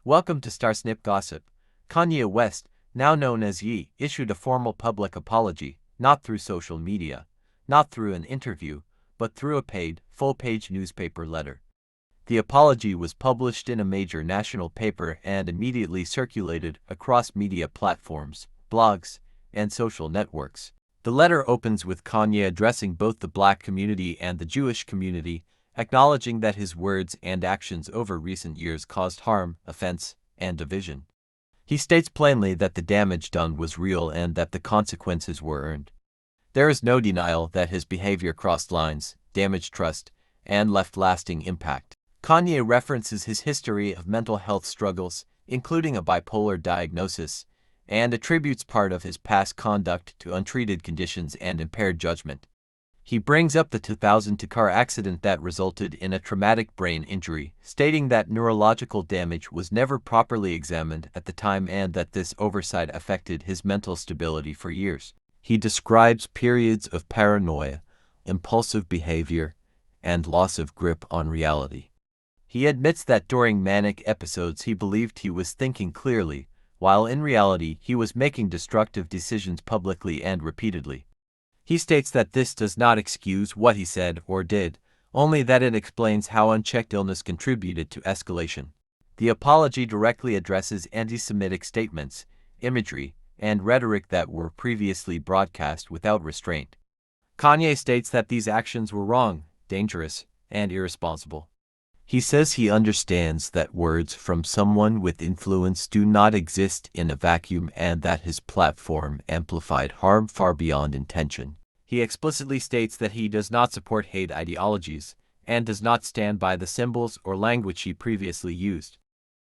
Welcome to Starsnip Gossip. Kanye West, now known as Ye, issued a formal public apology, not through social media, not through an interview, but through a paid, full-page newspaper letter. The apology was published in a major national paper and immediately circulated across media platforms, blogs, and social networks. The letter opens with Kanye addressing both the Black community and the Jewish community, acknowledging that his words and actions over recent years caused harm, offense, and division. He states plainly that the damage done was real and that the consequences were earned. There is no denial that his behavior crossed lines, damaged trust, and left lasting impact. Kanye references his history of mental health struggles, including a bipolar diagnosis, and attributes part of his past conduct to untreated conditions and impaired judgment. He brings up the 2002 car accident that resulted in a traumatic brain injury, stating that neurological damage was never properly examined at the time and that this oversight affected his mental stability for years. He describes periods of paranoia, impulsive behavior, and loss of grip on reality. He admits that during manic episodes he believed he was thinking clearly, while in reality he was making destructive decisions publicly and repeatedly. He states that this does not excuse what he said or did, only that it explains how unchecked illness contributed to escalation. The apology directly addresses anti-Semitic statements, imagery, and rhetoric that were previously broadcast without restraint. Kanye states that these actions were wrong, dangerous, and irresponsible. He says he understands that words from someone with influence do not exist in a vacuum and that his platform amplified harm far beyond intention. He explicitly states that he does not support hate ideologies and does not stand by the symbols or language he previously used.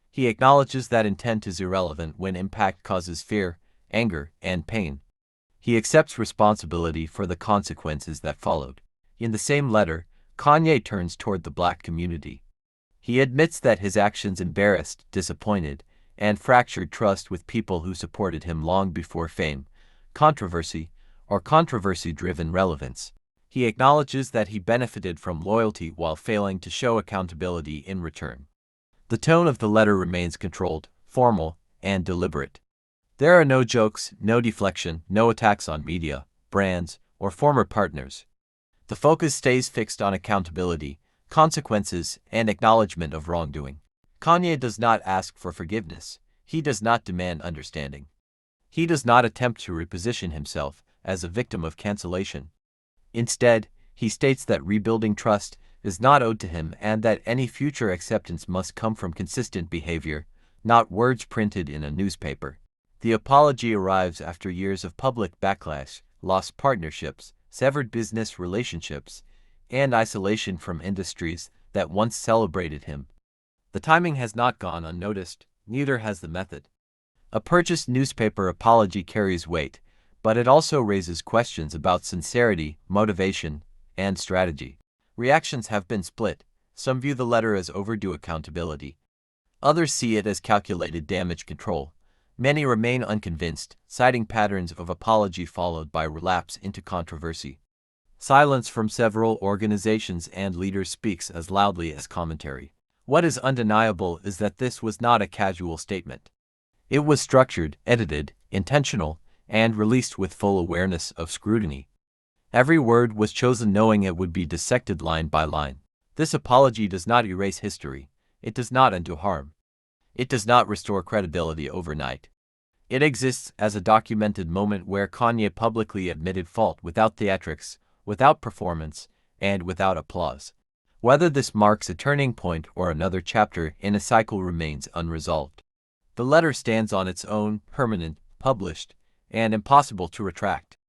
He acknowledges that intent is irrelevant when impact causes fear, anger, and pain. He accepts responsibility for the consequences that followed. In the same letter, Kanye turns toward the Black community. He admits that his actions embarrassed, disappointed, and fractured trust with people who supported him long before fame, controversy, or controversy-driven relevance. He acknowledges that he benefited from loyalty while failing to show accountability in return. The tone of the letter remains controlled, formal, and deliberate. There are no jokes, no deflection, no attacks on media, brands, or former partners. The focus stays fixed on accountability, consequences, and acknowledgment of wrongdoing. Kanye does not ask for forgiveness. He does not demand understanding. He does not attempt to reposition himself as a victim of cancellation. Instead, he states that rebuilding trust is not owed to him and that any future acceptance must come from consistent behavior, not words printed in a newspaper. The apology arrives after years of public backlash, lost partnerships, severed business relationships, and isolation from industries that once celebrated him. The timing has not gone unnoticed, neither has the method. A purchased newspaper apology carries weight, but it also raises questions about sincerity, motivation, and strategy. Reactions have been split. Some view the letter as overdue accountability. Others see it as calculated damage control. Many remain unconvinced, citing patterns of apology followed by relapse into controversy. Silence from several organizations and leaders speaks as loudly as commentary. What is undeniable is that this was not a casual statement. It was structured, edited, intentional, and released with full awareness of scrutiny. Every word was chosen knowing it would be dissected line by line. This apology does not erase history. It does not undo harm. It does not restore credibility overnight. It exists as a documented moment where Kanye publicly admitted fault without theatrics, without performance, and without applause. Whether this marks a turning point or another chapter in a cycle remains unresolved. The letter stands on its own, permanent, published, and impossible to retract.